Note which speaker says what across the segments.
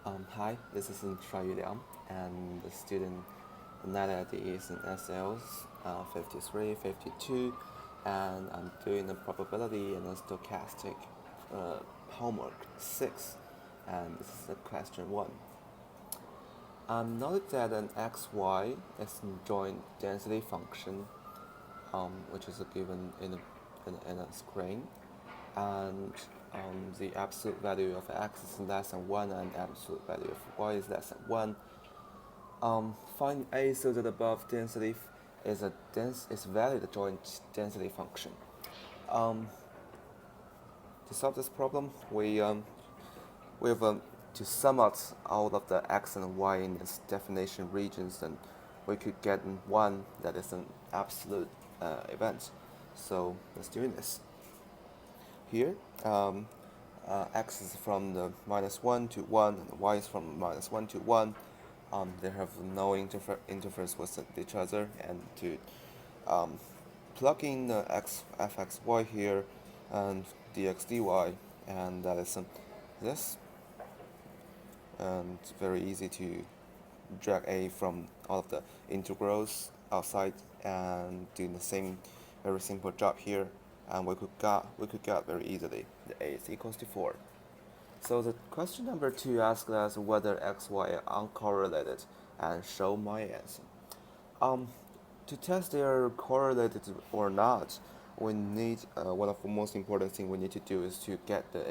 Speaker 1: Hi, this is Shuai Liang, and the student NAT is in SL5352, and I'm doing the probability and the stochastic homework 6, and this is the question 1. Note that an xy is a joint density function, which is given in a screen, and the absolute value of x is less than 1 and absolute value of y is less than 1. Find A so that above density is valid joint density function. To solve this problem, we have to sum out all of the x and y in its definition regions, and we could get one that is an absolute event. So let's do this. Here, x is from the -1 to 1, and y is from -1 to 1. They have no interference with each other, and to plug in the fxy here and dx dy, and that is this. And it's very easy to drag a from all of the integrals outside and do the same very simple job here, and we could get very easily the a is equals to 4. So the question number 2 asks us whether xy are uncorrelated, and show my answer. To test they are correlated or not, we need one of the most important things we need to do is to get the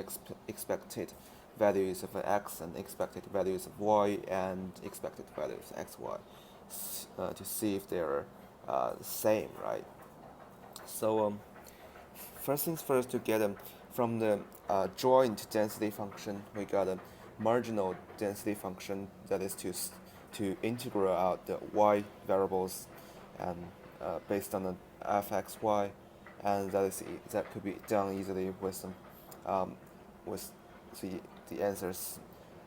Speaker 1: expected values of x and expected values of y and expected values of xy to see if they're the same, right? So first things first, to get them from the joint density function, we got a marginal density function that is to integrate out the y variables and based on the fxy, and that could be done easily with some with the answers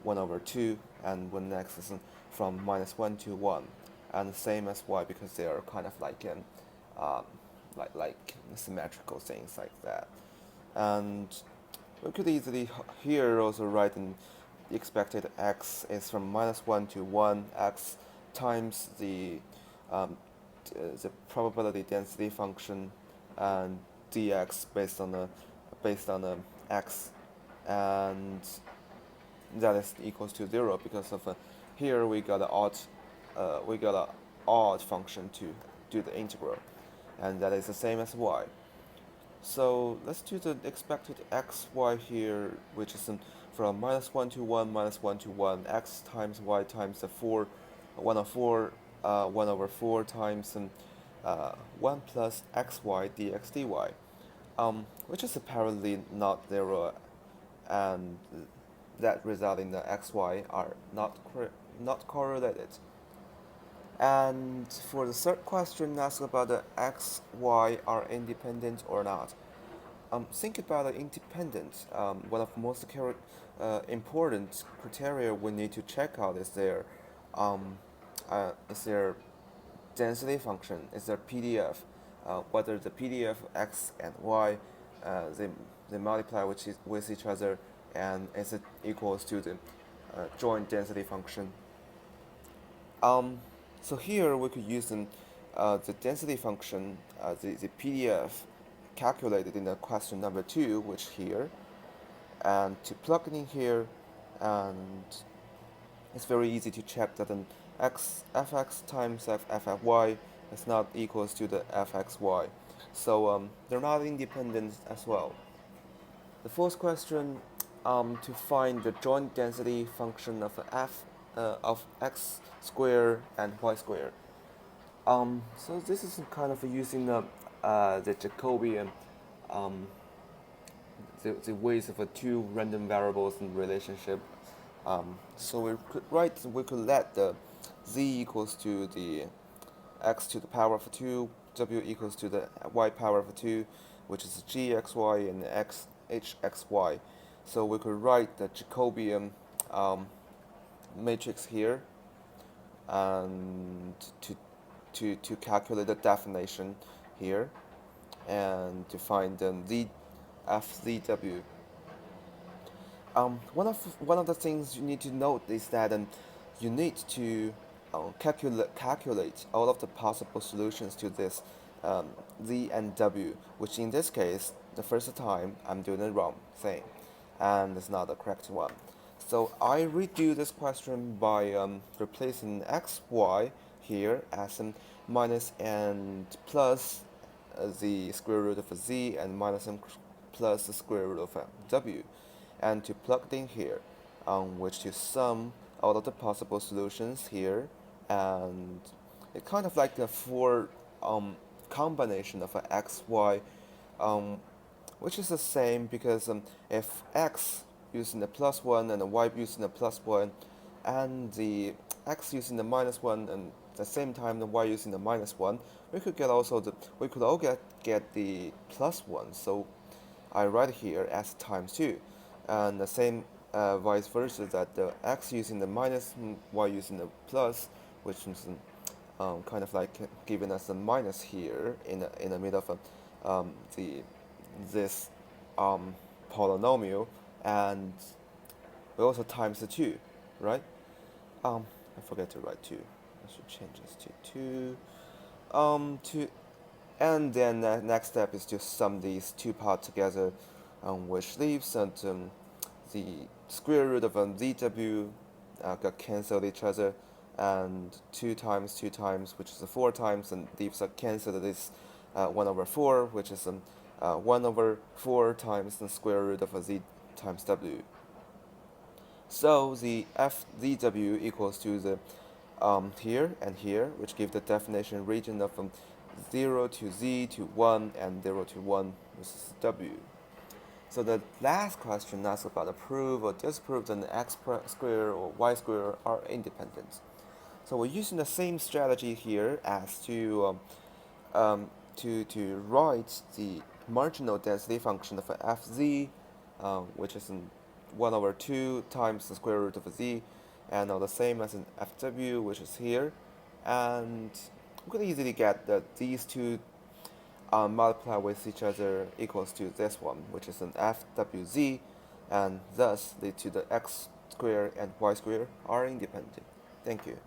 Speaker 1: 1/2, and when x is from -1 to 1, and the same as y because they are kind of um, like symmetrical things like that. And we could easily here also write in the expected x is from -1 to 1, x times the probability density function, and dx based on the x, and that is equals to 0 because of here we got a odd function to do the integral, and that is the same as y. So let's do the expected xy here, which is from -1 to 1, -1 to 1, x times y times the 4, 1/4 times 1 plus xy dx dy, which is apparently not 0, and that result in the xy are not correlated. And for the third question, ask about the x, y are independent or not. Think about the independent. One of the most important criteria we need to check out is their density function, is their PDF. Whether the PDF x and y they multiply with each other, and is it equals to the joint density function. So here we could use the density function, the PDF calculated in the question number 2, which here, and to plug it in here, and it's very easy to check that an fx times ffy is not equals to the fxy. So they're not independent as well. The fourth question, to find the joint density function of x squared and y squared. So this is kind of using the Jacobian, the ways of two random variables in relationship. So we could let the z equals to the x to the power of 2, w equals to the y power of 2, which is gxy and hxy. So we could write the Jacobian matrix here, and to calculate the definition here, and to find the fzw. One of the things you need to note is that you need to calculate all of the possible solutions to this um, z and w, which in this case, the first time I'm doing the wrong thing, and it's not the correct one. So I redo this question by replacing x, y here as minus and plus the square root of z and minus m plus the square root of w, and to plug it in here, which to sum all of the possible solutions here, and it kind of like a four combination of a x, y, um, which is the same because if x using the plus 1 and the y using the plus 1 and the x using the minus 1 and at the same time the y using the minus 1, we could all get the plus 1. So I write here as times 2, and the same vice versa, that the x using the minus and y using the plus, which is kind of like giving us a minus here in the middle of the this polynomial, and we also times the 2, right? I forget to write 2. I should change this to 2. To and then the next step is to sum these two parts together, which leaves the square root of zw got cancelled each other, and 2 times 2 times, which is 4 times, and leaves cancelled this 1 over 4, which is 1 over 4 times the square root of z times w. So the fzw equals to the here and here, which give the definition region of 0 to z to 1 and 0 to 1, which is w. So the last question asks about the prove or disprove that x squared or y squared are independent. So we're using the same strategy here as to write the marginal density function of fz, which is 1 over 2 times the square root of z, and the same as in fw, which is here, and we can easily get that these two multiply with each other equals to this one, which is an fwz, and thus lead to the x squared and y squared are independent. Thank you.